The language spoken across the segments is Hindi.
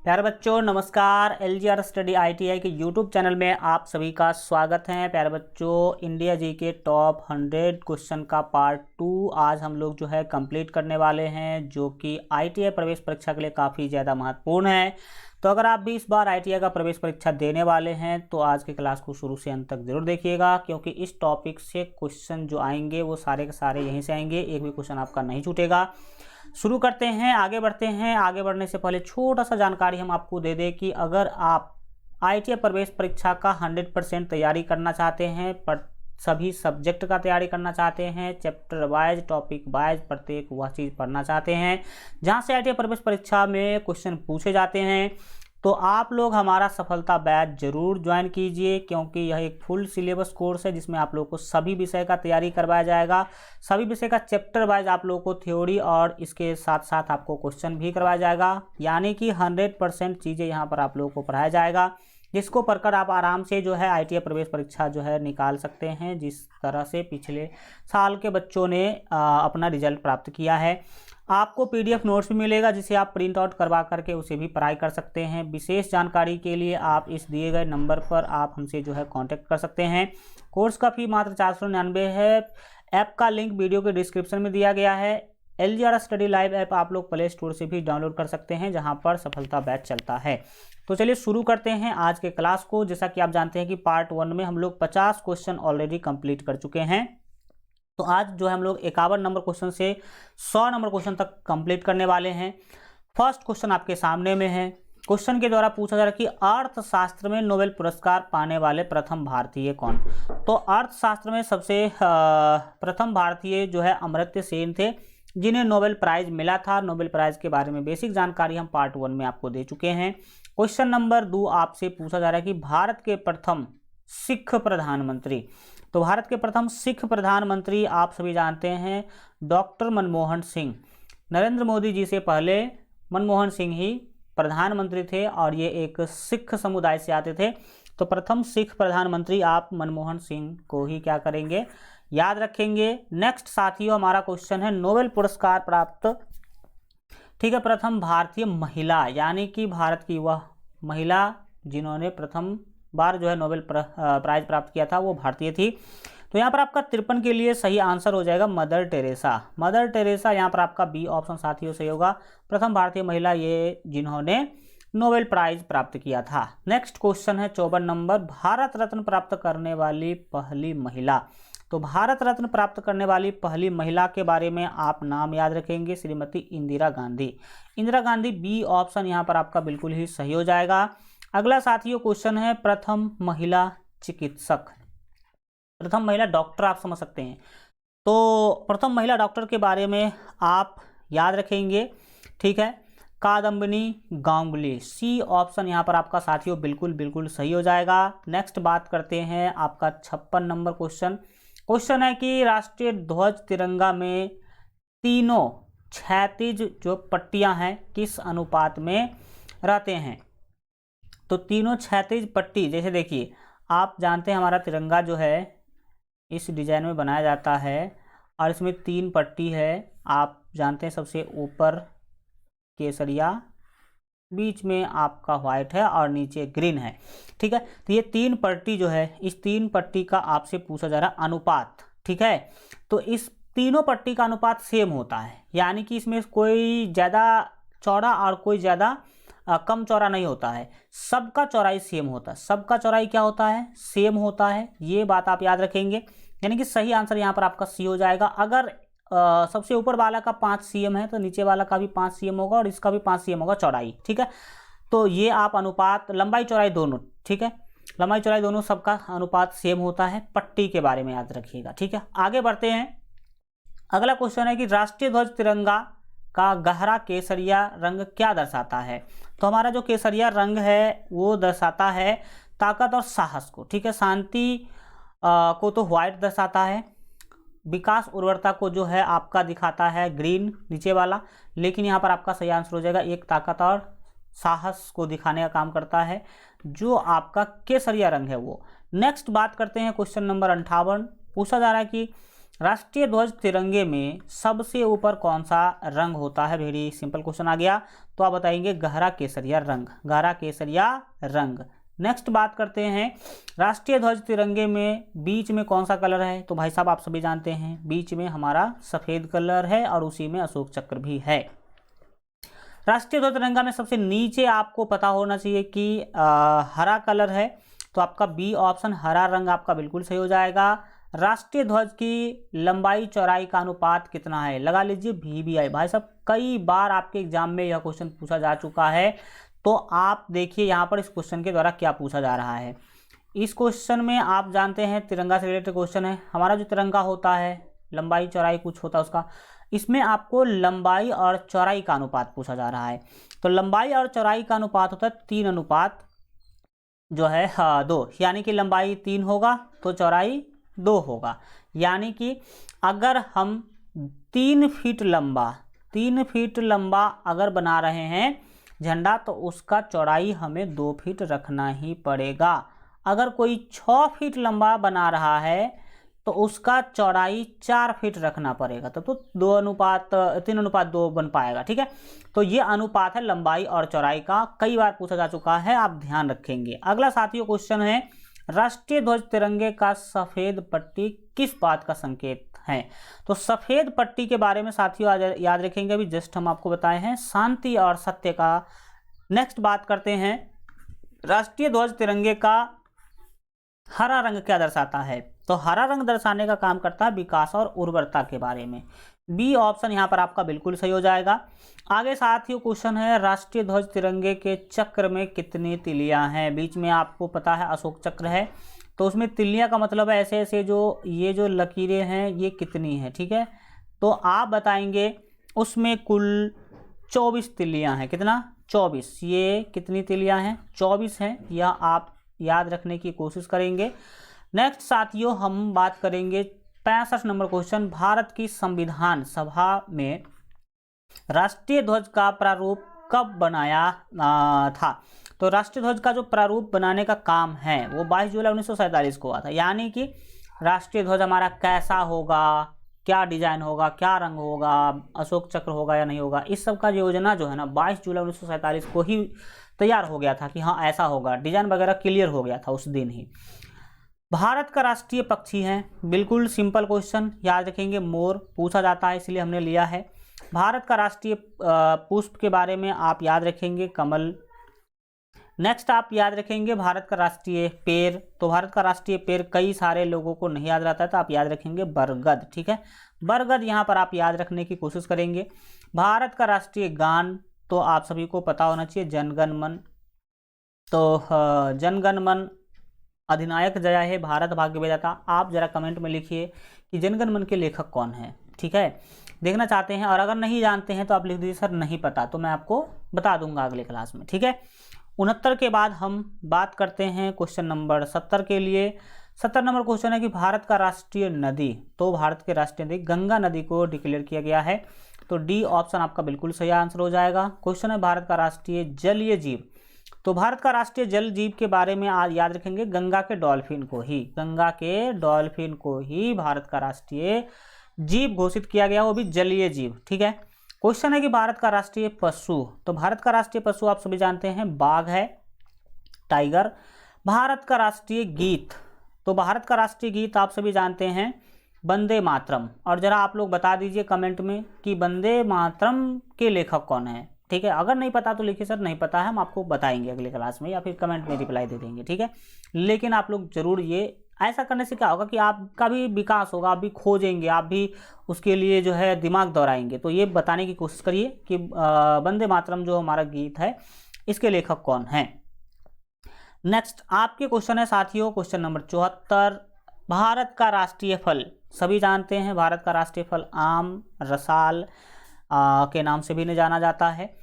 प्यारे बच्चों नमस्कार। LGR स्टडी ITI के यूट्यूब चैनल में आप सभी का स्वागत है। प्यारे बच्चों इंडिया जी के टॉप 100 क्वेश्चन का पार्ट 2 आज हम लोग जो है कंप्लीट करने वाले हैं, जो कि ITI प्रवेश परीक्षा के लिए काफ़ी ज़्यादा महत्वपूर्ण है। तो अगर आप भी इस बार ITI का प्रवेश परीक्षा देने वाले हैं तो आज की क्लास को शुरू से अंत तक जरूर देखिएगा, क्योंकि इस टॉपिक से क्वेश्चन जो आएंगे वो सारे के सारे यहीं से आएंगे, एक भी क्वेश्चन आपका नहीं छूटेगा। शुरू करते हैं, आगे बढ़ते हैं। आगे बढ़ने से पहले छोटा सा जानकारी हम आपको दे दें कि अगर आप ITI प्रवेश परीक्षा का 100% तैयारी करना चाहते हैं, पर सभी सब्जेक्ट का तैयारी करना चाहते हैं, चैप्टर वाइज टॉपिक वाइज प्रत्येक वह चीज़ पढ़ना चाहते हैं जहां से ITI प्रवेश परीक्षा में क्वेश्चन पूछे जाते हैं, तो आप लोग हमारा सफलता बैच जरूर ज्वाइन कीजिए, क्योंकि यह एक फुल सिलेबस कोर्स है जिसमें आप लोगों को सभी विषय का तैयारी करवाया जाएगा। सभी विषय का चैप्टर वाइज आप लोगों को थ्योरी और इसके साथ साथ आपको क्वेश्चन भी करवाया जाएगा, यानी कि 100% चीज़ें यहाँ पर आप लोगों को पढ़ाया जाएगा, जिसको पढ़कर आप आराम से जो है ITI प्रवेश परीक्षा जो है निकाल सकते हैं, जिस तरह से पिछले साल के बच्चों ने अपना रिजल्ट प्राप्त किया है। आपको PDF नोट्स भी मिलेगा, जिसे आप प्रिंट आउट करवा करके उसे भी पढ़ाई कर सकते हैं। विशेष जानकारी के लिए आप इस दिए गए नंबर पर आप हमसे जो है कांटेक्ट कर सकते हैं। कोर्स का फी मात्र 499 है। ऐप का लिंक वीडियो के डिस्क्रिप्शन में दिया गया है। LGR स्टडी लाइव ऐप आप लोग प्ले स्टोर से भी डाउनलोड कर सकते हैं, जहां पर सफलता बैच चलता है। तो चलिए शुरू करते हैं आज के क्लास को। जैसा कि आप जानते हैं कि पार्ट 1 में हम लोग 50 क्वेश्चन ऑलरेडी कंप्लीट कर चुके हैं, तो आज जो है हम लोग 51 नंबर क्वेश्चन से 100 नंबर क्वेश्चन तक कंप्लीट करने वाले हैं। फर्स्ट क्वेश्चन आपके सामने में है। क्वेश्चन के द्वारा पूछा जा रहा है कि अर्थशास्त्र में नोबेल पुरस्कार पाने वाले प्रथम भारतीय कौन। तो अर्थशास्त्र में सबसे प्रथम भारतीय जो है अमर्त्य सेन थे, जिन्हें नोबेल प्राइज मिला था। नोबेल प्राइज के बारे में बेसिक जानकारी हम पार्ट 1 में आपको दे चुके हैं। क्वेश्चन नंबर 2 आपसे पूछा जा रहा है कि भारत के प्रथम सिख प्रधानमंत्री। तो भारत के प्रथम सिख प्रधानमंत्री आप सभी जानते हैं डॉक्टर मनमोहन सिंह। नरेंद्र मोदी जी से पहले मनमोहन सिंह ही प्रधानमंत्री थे और ये एक सिख समुदाय से आते थे। तो प्रथम सिख प्रधानमंत्री आप मनमोहन सिंह को ही क्या करेंगे, याद रखेंगे। नेक्स्ट साथियों हमारा क्वेश्चन है नोबेल पुरस्कार प्राप्त, ठीक है, प्रथम भारतीय महिला, यानी कि भारत की वह महिला जिन्होंने प्रथम बार जो है नोबेल प्राइज प्राप्त किया था वो भारतीय थी। तो यहाँ पर आपका 53 के लिए सही आंसर हो जाएगा मदर टेरेसा। मदर टेरेसा यहाँ पर आपका बी ऑप्शन साथियों सही होगा। प्रथम भारतीय महिला ये जिन्होंने नोबेल प्राइज प्राप्त किया था। नेक्स्ट क्वेश्चन है 54 नंबर, भारत रत्न प्राप्त करने वाली पहली महिला। तो भारत रत्न प्राप्त करने वाली पहली महिला के बारे में आप नाम याद रखेंगे, श्रीमती इंदिरा गांधी। इंदिरा गांधी बी ऑप्शन यहाँ पर आपका बिल्कुल ही सही हो जाएगा। अगला साथियों क्वेश्चन है प्रथम महिला चिकित्सक। प्रथम महिला डॉक्टर आप समझ सकते हैं, तो प्रथम महिला डॉक्टर के बारे में आप याद रखेंगे, ठीक है, कादम्बिनी गांगुली। सी ऑप्शन यहाँ पर आपका साथियों बिल्कुल सही हो जाएगा। नेक्स्ट बात करते हैं आपका 56 नंबर क्वेश्चन। क्वेश्चन है कि राष्ट्रीय ध्वज तिरंगा में तीनों क्षैतिज जो पट्टियां हैं किस अनुपात में रहते हैं। तो तीनों क्षैतिज पट्टी, जैसे देखिए आप जानते हैं हमारा तिरंगा जो है इस डिजाइन में बनाया जाता है और इसमें 3 पट्टी है। आप जानते हैं सबसे ऊपर केसरिया, बीच में आपका व्हाइट है और नीचे ग्रीन है, ठीक है। तो ये 3 पट्टी जो है, इस 3 पट्टी का आपसे पूछा जा रहा है अनुपात, ठीक है। तो इस तीनों पट्टी का अनुपात सेम होता है, यानी कि इसमें कोई ज़्यादा चौड़ा और कोई ज़्यादा कम चौड़ा नहीं होता है, सबका चौड़ाई सेम होता है। सबका चौड़ाई क्या होता है, सेम होता है, ये बात आप याद रखेंगे। यानी कि सही आंसर यहाँ पर आपका सी हो जाएगा। अगर सबसे ऊपर वाला का 5 cm है तो नीचे वाला का भी 5 cm होगा और इसका भी 5 cm होगा चौड़ाई, ठीक है। तो ये आप अनुपात लंबाई चौड़ाई दोनों, ठीक है, लंबाई चौड़ाई दोनों सबका अनुपात सेम होता है। पट्टी के बारे में याद रखिएगा, ठीक है। आगे बढ़ते हैं। अगला क्वेश्चन है कि राष्ट्रीय ध्वज तिरंगा का गहरा केसरिया रंग क्या दर्शाता है। तो हमारा जो केसरिया रंग है वो दर्शाता है ताकत और साहस को, ठीक है। शांति को तो व्हाइट दर्शाता है, विकास उर्वरता को जो है आपका दिखाता है ग्रीन नीचे वाला, लेकिन यहाँ पर आपका सही आंसर हो जाएगा एक ताकत और साहस को दिखाने का काम करता है जो आपका केसरिया रंग है वो। नेक्स्ट बात करते हैं क्वेश्चन नंबर 58। पूछा जा रहा है कि राष्ट्रीय ध्वज तिरंगे में सबसे ऊपर कौन सा रंग होता है? वेरी सिंपल क्वेश्चन आ गया। तो आप बताएंगे गहरा केसरिया रंग, गहरा केसरिया रंग। नेक्स्ट बात करते हैं, राष्ट्रीय ध्वज तिरंगे में बीच में कौन सा कलर है? तो भाई साहब आप सभी जानते हैं बीच में हमारा सफ़ेद कलर है और उसी में अशोक चक्र भी है। राष्ट्रीय ध्वज तिरंगा में सबसे नीचे आपको पता होना चाहिए कि हरा कलर है, तो आपका बी ऑप्शन हरा रंग आपका बिल्कुल सही हो जाएगा। राष्ट्रीय ध्वज की लंबाई चौड़ाई का अनुपात कितना है? लगा लीजिए VBI। भाई साहब कई बार आपके एग्जाम में यह क्वेश्चन पूछा जा चुका है, तो आप देखिए यहाँ पर इस क्वेश्चन के द्वारा क्या पूछा जा रहा है। इस क्वेश्चन में आप जानते हैं तिरंगा से रिलेटेड क्वेश्चन है। हमारा जो तिरंगा होता है लंबाई चौड़ाई कुछ होता है उसका, इसमें आपको लंबाई और चौड़ाई का अनुपात पूछा जा रहा है। तो लंबाई और चौड़ाई का अनुपात होता है 3 अनुपात जो है 2, यानी कि लंबाई 3 होगा तो चौड़ाई 2 होगा। यानी कि अगर हम 3 फीट लंबा अगर बना रहे हैं झंडा, तो उसका चौड़ाई हमें 2 फीट रखना ही पड़ेगा। अगर कोई 6 फीट लंबा बना रहा है तो उसका चौड़ाई 4 फीट रखना पड़ेगा, तो 3 अनुपात 2 बन पाएगा। ठीक है, तो ये अनुपात है लंबाई और चौड़ाई का, कई बार पूछा जा चुका है, आप ध्यान रखेंगे। अगला साथियों क्वेश्चन है, राष्ट्रीय ध्वज तिरंगे का सफ़ेद पट्टी किस बात का संकेत है? तो सफ़ेद पट्टी के बारे में साथियों याद रखेंगे, अभी जस्ट हम आपको बताए हैं शांति और सत्य का। नेक्स्ट बात करते हैं, राष्ट्रीय ध्वज तिरंगे का हरा रंग क्या दर्शाता है? तो हरा रंग दर्शाने का काम करता है विकास और उर्वरता के बारे में। बी ऑप्शन यहाँ पर आपका बिल्कुल सही हो जाएगा। आगे साथियों क्वेश्चन है, राष्ट्रीय ध्वज तिरंगे के चक्र में कितनी तिलियां हैं? बीच में आपको पता है अशोक चक्र है, तो उसमें तिलियां का मतलब है ऐसे ऐसे ये जो लकीरें हैं ये कितनी हैं। ठीक है, तो आप बताएंगे उसमें कुल 24 तिलियां हैं। कितना? 24। ये कितनी तिलियां हैं? 24 हैं, यह आप याद रखने की कोशिश करेंगे। नेक्स्ट साथियों हम बात करेंगे 65 नंबर क्वेश्चन, भारत की संविधान सभा में राष्ट्रीय ध्वज का प्रारूप कब बनाया था? तो राष्ट्रीय ध्वज का जो प्रारूप बनाने का काम है वो 22 जुलाई 1947 को हुआ था। यानी कि राष्ट्रीय ध्वज हमारा कैसा होगा, क्या डिजाइन होगा, क्या रंग होगा, अशोक चक्र होगा या नहीं होगा, इस सब का योजना जो है ना 22 जुलाई 1947 को ही तैयार हो गया था कि हाँ ऐसा होगा, डिजाइन वगैरह क्लियर हो गया था उस दिन ही। भारत का राष्ट्रीय पक्षी है, बिल्कुल सिंपल क्वेश्चन याद रखेंगे, मोर पूछा जाता है इसलिए हमने लिया है। भारत का राष्ट्रीय पुष्प के बारे में आप याद रखेंगे कमल। नेक्स्ट आप याद रखेंगे भारत का राष्ट्रीय पेड़, तो भारत का राष्ट्रीय पेड़ कई सारे लोगों को नहीं याद रहता है, तो आप याद रखेंगे बरगद। ठीक है, बरगद यहाँ पर आप याद रखने की कोशिश करेंगे। भारत का राष्ट्रीय गान तो आप सभी को पता होना चाहिए जनगण मन। तो जनगण मन अधिनायक जया हे भारत भाग्य विधाता। आप जरा कमेंट में लिखिए कि जनगण मन के लेखक कौन है। ठीक है, देखना चाहते हैं, और अगर नहीं जानते हैं तो आप लिख दीजिए सर नहीं पता, तो मैं आपको बता दूंगा अगले क्लास में। ठीक है, 69 के बाद हम बात करते हैं क्वेश्चन नंबर 70 के लिए। 70 नंबर क्वेश्चन है कि भारत का राष्ट्रीय नदी, तो भारत के राष्ट्रीय नदी गंगा नदी को डिक्लेयर किया गया है, तो डी ऑप्शन आपका बिल्कुल सही आंसर हो जाएगा। क्वेश्चन है भारत का राष्ट्रीय जलीय जीव, तो भारत का राष्ट्रीय जल जीव के बारे में आज याद रखेंगे गंगा के डॉल्फिन को ही, गंगा के डॉल्फिन को ही भारत का राष्ट्रीय जीव घोषित किया गया, वो भी जलीय जीव। ठीक है, क्वेश्चन है कि भारत का राष्ट्रीय पशु, तो भारत का राष्ट्रीय पशु आप सभी जानते हैं बाघ है, टाइगर। भारत का राष्ट्रीय गीत, तो भारत का राष्ट्रीय गीत आप सभी जानते हैं वंदे मातरम। और जरा आप लोग बता दीजिए कमेंट में कि वंदे मातरम के लेखक कौन है। ठीक है, अगर नहीं पता तो लिखिए सर नहीं पता है, हम आपको बताएंगे अगले क्लास में, या फिर कमेंट में रिप्लाई दे देंगे। ठीक है, लेकिन आप लोग जरूर ये ऐसा करने से क्या होगा कि आपका भी विकास होगा, आप भी खोजेंगे, आप भी उसके लिए जो है दिमाग दौड़ाएंगे। तो ये बताने की कोशिश करिए कि वंदे मातरम जो हमारा गीत है इसके लेखक कौन हैं। नेक्स्ट आपके क्वेश्चन है साथियों क्वेश्चन नंबर 74, भारत का राष्ट्रीय फल, सभी जानते हैं भारत का राष्ट्रीय फल आम, रसाल के नाम से भी जाना जाता है।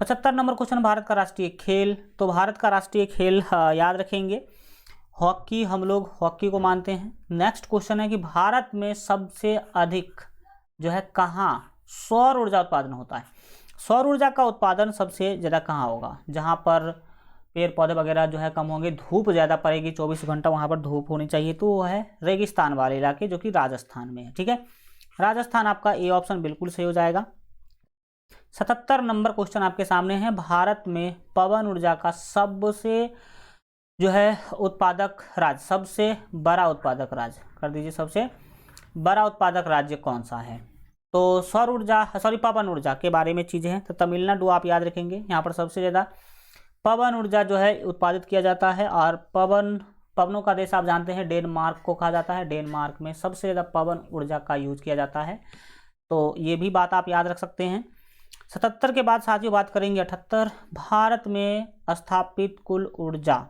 75 नंबर क्वेश्चन, भारत का राष्ट्रीय खेल, तो भारत का राष्ट्रीय खेल याद रखेंगे हॉकी, हम लोग हॉकी को मानते हैं। नेक्स्ट क्वेश्चन है कि भारत में सबसे अधिक जो है कहाँ सौर ऊर्जा उत्पादन होता है? सौर ऊर्जा का उत्पादन सबसे ज़्यादा कहाँ होगा? जहाँ पर पेड़ पौधे वगैरह जो है कम होंगे, धूप ज़्यादा पड़ेगी, 24 घंटा वहाँ पर धूप होनी चाहिए, तो वो है रेगिस्तान वाले इलाके जो कि राजस्थान में है। ठीक है, राजस्थान आपका ए ऑप्शन बिल्कुल सही हो जाएगा। 77 नंबर क्वेश्चन आपके सामने है, भारत में पवन ऊर्जा का सबसे जो है उत्पादक राज्य, सबसे बड़ा उत्पादक राज्य कर दीजिए, सबसे बड़ा उत्पादक राज्य कौन सा है। तो सौर ऊर्जा पवन ऊर्जा के बारे में चीज़ें हैं, तो तमिलनाडु आप याद रखेंगे, यहाँ पर सबसे ज़्यादा पवन ऊर्जा जो है उत्पादित किया जाता है। और पवनों का देश आप जानते हैं डेनमार्क को कहा जाता है, डेनमार्क में सबसे ज़्यादा पवन ऊर्जा का यूज किया जाता है, तो ये भी बात आप याद रख सकते हैं। 77 के बाद साथियों बात करेंगे 78, भारत में स्थापित कुल ऊर्जा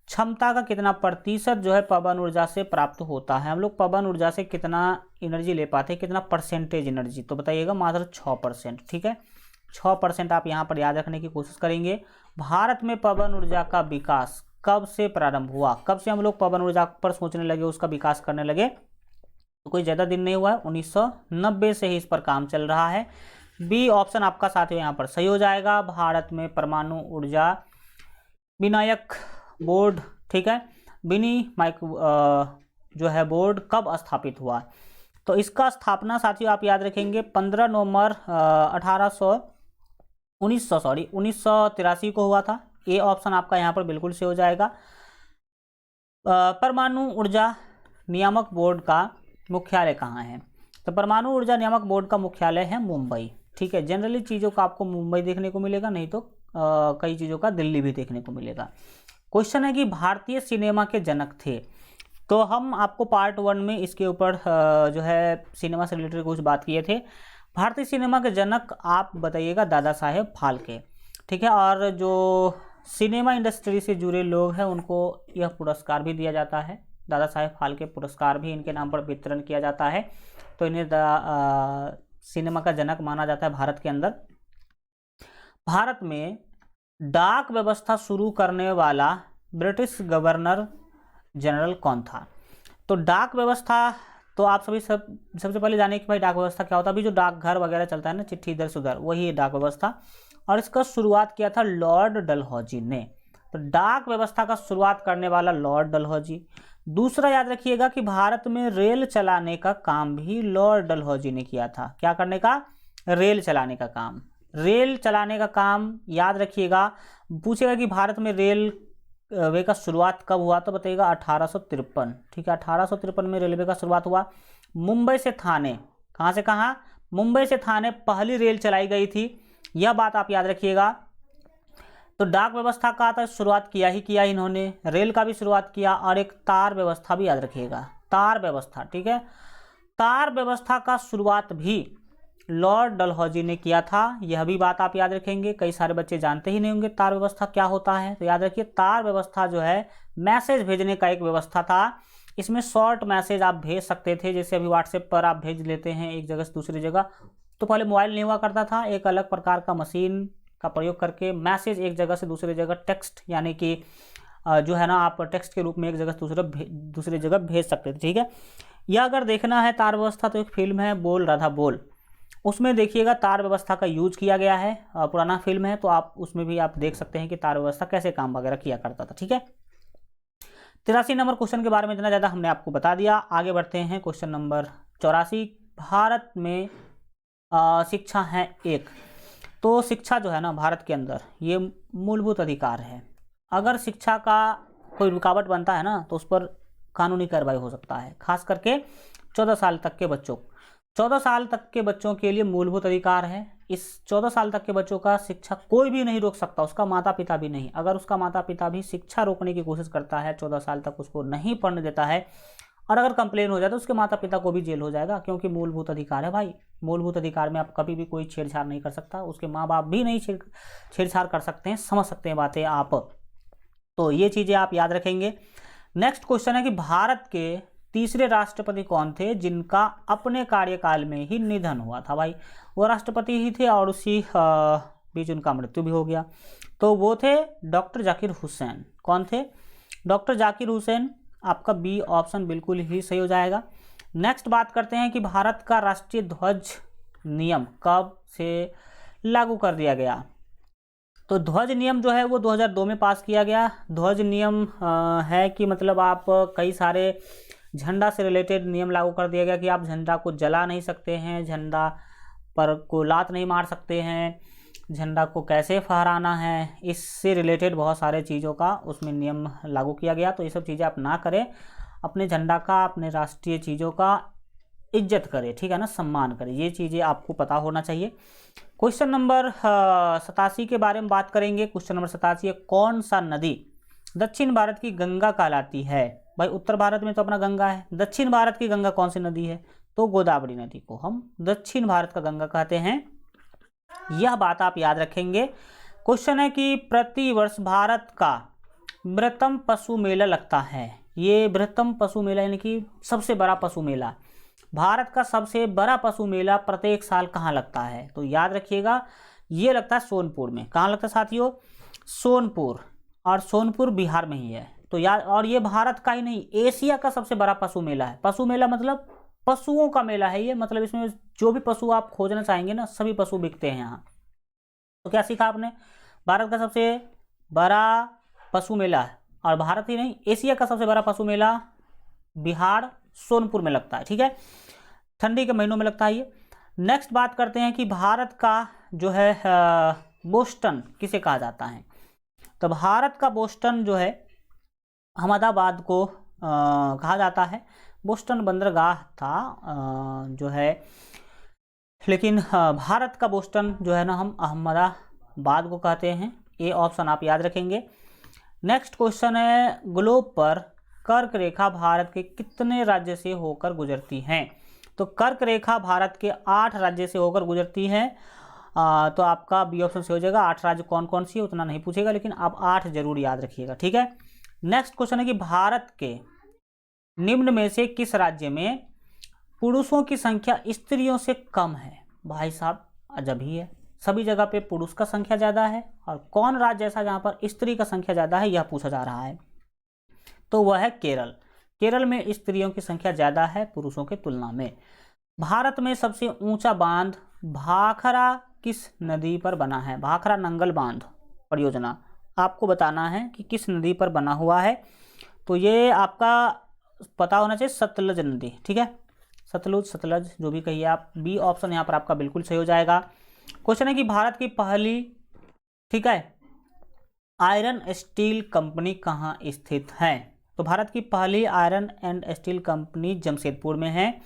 क्षमता का कितना प्रतिशत जो है पवन ऊर्जा से प्राप्त होता है। हम लोग पवन ऊर्जा से कितना एनर्जी ले पाते हैं, कितना परसेंटेज एनर्जी, तो बताइएगा मात्र 6%। ठीक है, 6% आप यहाँ पर याद रखने की कोशिश करेंगे। भारत में पवन ऊर्जा का विकास कब से प्रारंभ हुआ, कब से हम लोग पवन ऊर्जा पर सोचने लगे, उसका विकास करने लगे, तो कोई ज़्यादा दिन नहीं हुआ है, 1990 से ही इस पर काम चल रहा है। बी ऑप्शन आपका साथियों यहाँ पर सही हो जाएगा। भारत में परमाणु ऊर्जा विनायक बोर्ड, ठीक है, जो है बोर्ड कब स्थापित हुआ, तो इसका स्थापना साथियों आप याद रखेंगे 15 नवंबर 1983 को हुआ था। ए ऑप्शन आपका यहाँ पर बिल्कुल से हो जाएगा। परमाणु ऊर्जा नियामक बोर्ड का मुख्यालय कहाँ है, तो परमाणु ऊर्जा नियामक बोर्ड का मुख्यालय है मुंबई। ठीक है, जनरली चीज़ों का आपको मुंबई देखने को मिलेगा, नहीं तो कई चीज़ों का दिल्ली भी देखने को मिलेगा। क्वेश्चन है कि भारतीय सिनेमा के जनक थे, तो हम आपको पार्ट 1 में इसके ऊपर जो है सिनेमा से रिलेटेड कुछ बात किए थे। भारतीय सिनेमा के जनक आप बताइएगा दादा साहेब फाल्के। ठीक है, और जो सिनेमा इंडस्ट्री से जुड़े लोग हैं उनको यह पुरस्कार भी दिया जाता है, दादा साहेब फाल्के पुरस्कार भी इनके नाम पर वितरण किया जाता है, तो इन्हें सिनेमा का जनक माना जाता है भारत के अंदर। भारत में डाक व्यवस्था शुरू करने वाला ब्रिटिश गवर्नर जनरल कौन था, तो डाक व्यवस्था तो आप सबसे पहले जाने कि भाई डाक व्यवस्था क्या होता है। अभी जो डाकघर वगैरह चलता है ना, चिट्ठी इधर से उधर, वही है डाक व्यवस्था, और इसका शुरुआत किया था लॉर्ड डलहौजी ने। तो डाक व्यवस्था का शुरुआत करने वाला लॉर्ड डलहौजी। दूसरा याद रखिएगा कि भारत में रेल चलाने का काम भी लॉर्ड डलहौजी ने किया था। क्या करने का, रेल चलाने का काम, रेल चलाने का काम याद रखिएगा। पूछेगा कि भारत में रेल वे का शुरुआत कब हुआ, तो बताइएगा 1853। ठीक है, 1853 में रेलवे का शुरुआत हुआ। मुंबई से थाने, कहाँ से कहाँ, मुंबई से थाने पहली रेल चलाई गई थी, यह बात आप याद रखिएगा। तो डाक व्यवस्था का तो शुरुआत किया ही किया इन्होंने, रेल का भी शुरुआत किया, और एक तार व्यवस्था भी याद रखिएगा, तार व्यवस्था। ठीक है, तार व्यवस्था का शुरुआत भी लॉर्ड डलहौजी ने किया था, यह भी बात आप याद रखेंगे। कई सारे बच्चे जानते ही नहीं होंगे तार व्यवस्था क्या होता है, तो याद रखिए तार व्यवस्था जो है मैसेज भेजने का एक व्यवस्था था। इसमें शॉर्ट मैसेज आप भेज सकते थे, जैसे अभी व्हाट्सएप पर आप भेज लेते हैं एक जगह से दूसरी जगह, तो पहले मोबाइल नहीं हुआ करता था, एक अलग प्रकार का मशीन का प्रयोग करके मैसेज एक जगह से दूसरी जगह, टेक्स्ट यानी कि जो है ना आप टेक्स्ट के रूप में एक जगह से दूसरी जगह भेज सकते थे। ठीक है, यह अगर देखना है तार व्यवस्था तो एक फिल्म है बोल राधा बोल, उसमें देखिएगा तार व्यवस्था का यूज किया गया है, पुराना फिल्म है, तो आप उसमें भी आप देख सकते हैं कि तार व्यवस्था कैसे काम वगैरह किया करता था। ठीक है, 83 नंबर क्वेश्चन के बारे में इतना ज़्यादा हमने आपको बता दिया। आगे बढ़ते हैं क्वेश्चन नंबर 84। भारत में शिक्षा है एक, तो शिक्षा जो है ना भारत के अंदर ये मूलभूत अधिकार है। अगर शिक्षा का कोई रुकावट बनता है ना तो उस पर कानूनी कार्रवाई हो सकता है, खास करके 14 साल तक के बच्चों, 14 साल तक के बच्चों के लिए मूलभूत अधिकार है। इस 14 साल तक के बच्चों का शिक्षा कोई भी नहीं रोक सकता, उसका माता पिता भी नहीं। अगर उसका माता पिता भी शिक्षा रोकने की कोशिश करता है, 14 साल तक उसको नहीं पढ़ने देता है, और अगर कंप्लेन हो जाए तो उसके माता पिता को भी जेल हो जाएगा, क्योंकि मूलभूत अधिकार है भाई। मूलभूत अधिकार में आप कभी भी कोई छेड़छाड़ नहीं कर सकता, उसके माँ बाप भी नहीं छेड़छाड़ कर सकते हैं, समझ सकते हैं बातें आप, तो ये चीज़ें आप याद रखेंगे। नेक्स्ट क्वेश्चन है कि भारत के तीसरे राष्ट्रपति कौन थे जिनका अपने कार्यकाल में ही निधन हुआ था। भाई वो राष्ट्रपति ही थे और उसी बीच उनका मृत्यु भी हो गया, तो वो थे डॉक्टर जाकिर हुसैन। कौन थे, डॉक्टर जाकिर हुसैन। आपका बी ऑप्शन बिल्कुल ही सही हो जाएगा। नेक्स्ट बात करते हैं कि भारत का राष्ट्रीय ध्वज नियम कब से लागू कर दिया गया, तो ध्वज नियम जो है वो 2002 में पास किया गया। ध्वज नियम है कि मतलब आप कई सारे झंडा से रिलेटेड नियम लागू कर दिया गया कि आप झंडा को जला नहीं सकते हैं, झंडा पर को लात नहीं मार सकते हैं, झंडा को कैसे फहराना है, इससे रिलेटेड बहुत सारे चीज़ों का उसमें नियम लागू किया गया। तो ये सब चीज़ें आप ना करें, अपने झंडा का, अपने राष्ट्रीय चीज़ों का इज्जत करें, ठीक है ना, सम्मान करें, ये चीज़ें आपको पता होना चाहिए। क्वेश्चन नंबर 87 के बारे में बात करेंगे। क्वेश्चन नंबर 87 है, कौन सा नदी दक्षिण भारत की गंगा कहलाती है? भाई उत्तर भारत में तो अपना गंगा है, दक्षिण भारत की गंगा कौन सी नदी है? तो गोदावरी नदी को हम दक्षिण भारत का गंगा कहते हैं, यह बात आप याद रखेंगे। क्वेश्चन है कि प्रतिवर्ष भारत का बृहत्तम पशु मेला लगता है। ये बृहत्तम पशु मेला यानी कि सबसे बड़ा पशु मेला, भारत का सबसे बड़ा पशु मेला प्रत्येक साल कहाँ लगता है? तो याद रखिएगा, ये लगता है सोनपुर में। कहाँ लगता है साथियों? सोनपुर, और सोनपुर बिहार में ही है। तो याद, और ये भारत का ही नहीं, एशिया का सबसे बड़ा पशु मेला है। पशु मेला मतलब पशुओं का मेला है ये, मतलब इसमें जो भी पशु आप खोजना चाहेंगे ना, सभी पशु बिकते हैं यहाँ। तो क्या सीखा आपने? भारत का सबसे बड़ा पशु मेला है, और भारत ही नहीं, एशिया का सबसे बड़ा पशु मेला बिहार सोनपुर में लगता है, ठीक है, ठंडी के महीनों में लगता है ये। नेक्स्ट बात करते हैं कि भारत का जो है बोस्टन किसे कहा जाता है? तो भारत का बोस्टन जो है अहमदाबाद को कहा जाता है। बोस्टन बंदरगाह था जो है, लेकिन भारत का बोस्टन जो है ना, हम अहमदाबाद को कहते हैं। ये ऑप्शन आप याद रखेंगे। नेक्स्ट क्वेश्चन है, ग्लोब पर कर्क रेखा भारत के कितने राज्य से होकर गुजरती हैं? तो कर्क रेखा भारत के 8 राज्य से होकर गुजरती है। तो आपका बी ऑप्शन से हो जाएगा। 8 राज्य कौन कौन सी है उतना नहीं पूछेगा, लेकिन आप 8 जरूर याद रखिएगा, ठीक है। नेक्स्ट क्वेश्चन है कि भारत के निम्न में से किस राज्य में पुरुषों की संख्या स्त्रियों से कम है? भाई साहब अजब ही है, सभी जगह पे पुरुष का संख्या ज़्यादा है, और कौन राज्य ऐसा जहाँ पर स्त्री का संख्या ज़्यादा है, यह पूछा जा रहा है। तो वह है केरल। केरल में स्त्रियों की संख्या ज़्यादा है पुरुषों के तुलना में। भारत में सबसे ऊंचा बांध भाखरा किस नदी पर बना है? भाखरा नंगल बांध परियोजना, आपको बताना है कि किस नदी पर बना हुआ है। तो ये आपका पता होना चाहिए, सतलज नदी, ठीक है, सतलुज, सतलज जो भी कहिए आप। बी ऑप्शन यहाँ पर आपका बिल्कुल सही हो जाएगा। क्वेश्चन है कि भारत की पहली, ठीक है, आयरन स्टील कंपनी कहाँ स्थित है? तो भारत की पहली iron and steel company Jamshedpur में है,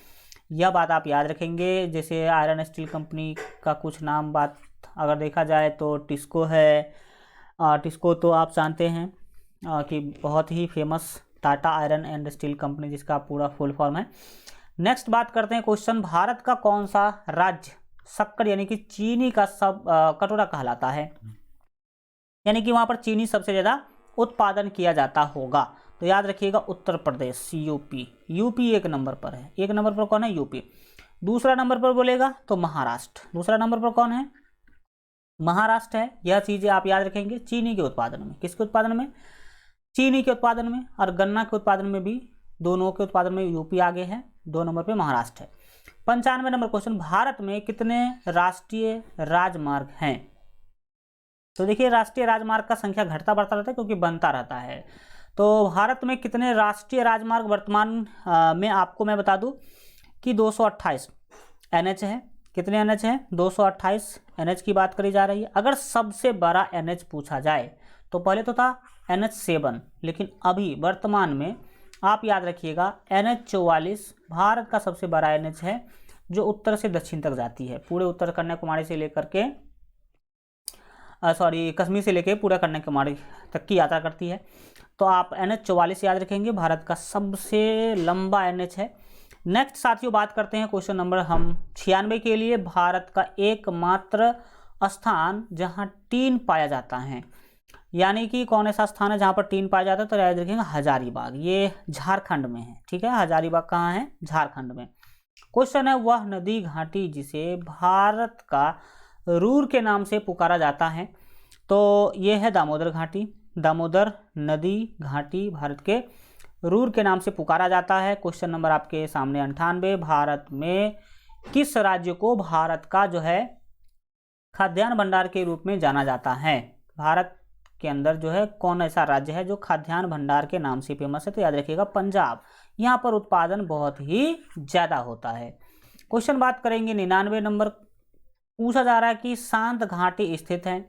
यह बात आप याद रखेंगे। जैसे आयरन स्टील कंपनी का कुछ नाम बात अगर देखा जाए तो टिस्को है। टिस्को तो आप जानते हैं कि बहुत ही famous Tata iron and steel company, जिसका पूरा फुल फॉर्म है। नेक्स्ट बात करते हैं क्वेश्चन, भारत का कौन सा राज्य शक्कर यानी कि चीनी का सब कटोरा कहलाता है? यानी कि वहाँ पर चीनी सबसे ज़्यादा उत्पादन किया जाता होगा। तो याद रखिएगा Uttar Pradesh, UP. UP 1 number पर है। 1 नंबर पर कौन है? यूपी। दूसरा नंबर पर बोलेगा तो महाराष्ट्र। दूसरा नंबर पर कौन है? महाराष्ट्र है। यह चीज़ें आप याद रखेंगे चीनी के उत्पादन में। किसके उत्पादन में? चीनी के उत्पादन में, और गन्ना के उत्पादन में भी, दोनों के उत्पादन में यूपी आगे है। 2 नंबर पर महाराष्ट्र है। 95 नंबर क्वेश्चन, भारत में कितने राष्ट्रीय राजमार्ग हैं? तो देखिए राष्ट्रीय राजमार्ग का संख्या घटता बढ़ता रहता है क्योंकि बनता रहता है। तो भारत में कितने राष्ट्रीय राजमार्ग वर्तमान में आपको मैं बता दूं कि 228 NH है। कितने NH हैं? 228 NH की बात करी जा रही है। अगर सबसे बड़ा NH पूछा जाए तो पहले तो था NH7, लेकिन अभी वर्तमान में आप याद रखिएगा NH44 भारत का सबसे बड़ा NH है, जो उत्तर से दक्षिण तक जाती है। पूरे उत्तर कन्याकुमारी से लेकर के कश्मीर से लेकर पूरा कन्याकुमारी तक की यात्रा करती है। तो आप NH44 याद रखेंगे, भारत का सबसे लंबा NH है। नेक्स्ट साथियों बात करते हैं क्वेश्चन नंबर हम 96 के लिए, भारत का एकमात्र स्थान जहां टीन पाया जाता है, यानी कि कौन ऐसा स्थान है जहां पर टीन पाया जाता है? तो याद रखेंगे हजारीबाग, ये झारखंड में है, ठीक है। हजारीबाग कहाँ है? झारखंड में। क्वेश्चन है, वह नदी घाटी जिसे भारत का रूर के नाम से पुकारा जाता है? तो ये है दामोदर घाटी। दामोदर नदी घाटी भारत के रूर के नाम से पुकारा जाता है। क्वेश्चन नंबर आपके सामने 98, भारत में किस राज्य को भारत का जो है खाद्यान्न भंडार के रूप में जाना जाता है? भारत के अंदर जो है कौन ऐसा राज्य है जो खाद्यान्न भंडार के नाम से फेमस है? तो याद रखिएगा पंजाब। यहाँ पर उत्पादन बहुत ही ज़्यादा होता है। क्वेश्चन बात करेंगे 99 नंबर, पूछा जा रहा है कि शांत घाटी स्थित है।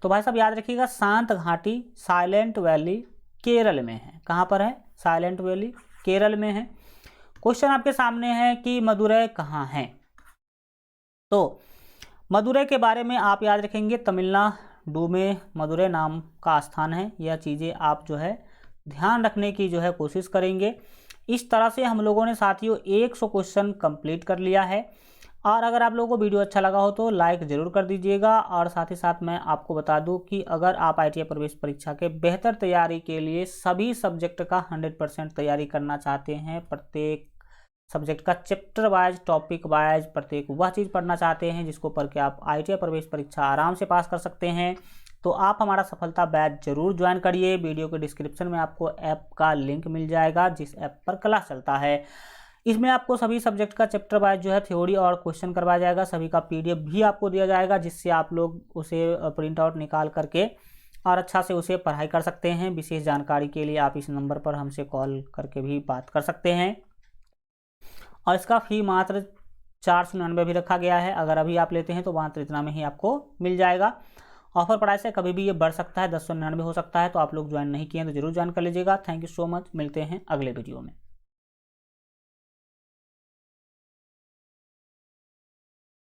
तो भाई साहब याद रखिएगा शांत घाटी साइलेंट वैली केरल में है। कहाँ पर है? साइलेंट वैली केरल में है। क्वेश्चन आपके सामने है कि मदुरै कहाँ है? तो मदुरै के बारे में आप याद रखेंगे तमिलनाडु में मदुरै नाम का स्थान है। यह चीज़ें आप जो है ध्यान रखने की जो है कोशिश करेंगे। इस तरह से हम लोगों ने साथियों 100 क्वेश्चन कंप्लीट कर लिया है। और अगर आप लोगों को वीडियो अच्छा लगा हो तो लाइक ज़रूर कर दीजिएगा। और साथ ही साथ मैं आपको बता दूं कि अगर आप ITI प्रवेश परीक्षा के बेहतर तैयारी के लिए सभी सब्जेक्ट का 100% तैयारी करना चाहते हैं, प्रत्येक सब्जेक्ट का चैप्टर वाइज टॉपिक वाइज प्रत्येक वह चीज़ पढ़ना चाहते हैं जिसको पढ़ के आप ITI प्रवेश परीक्षा आराम से पास कर सकते हैं, तो आप हमारा सफलता बैच जरूर ज्वाइन करिए। वीडियो के डिस्क्रिप्शन में आपको ऐप का लिंक मिल जाएगा जिस ऐप पर क्लास चलता है। इसमें आपको सभी सब्जेक्ट का चैप्टर वाइज जो है थ्योरी और क्वेश्चन करवाया जाएगा। सभी का PDF भी आपको दिया जाएगा जिससे आप लोग उसे प्रिंट आउट निकाल करके और अच्छा से उसे पढ़ाई कर सकते हैं। विशेष जानकारी के लिए आप इस नंबर पर हमसे कॉल करके भी बात कर सकते हैं। और इसका फी मात्र 499 भी रखा गया है। अगर अभी आप लेते हैं तो मात्र इतना में ही आपको मिल जाएगा। ऑफर प्राइस है, कभी भी ये बढ़ सकता है, 1099 हो सकता है। तो आप लोग ज्वाइन नहीं किए तो जरूर ज्वाइन कर लीजिएगा। थैंक यू सो मच, मिलते हैं अगले वीडियो में।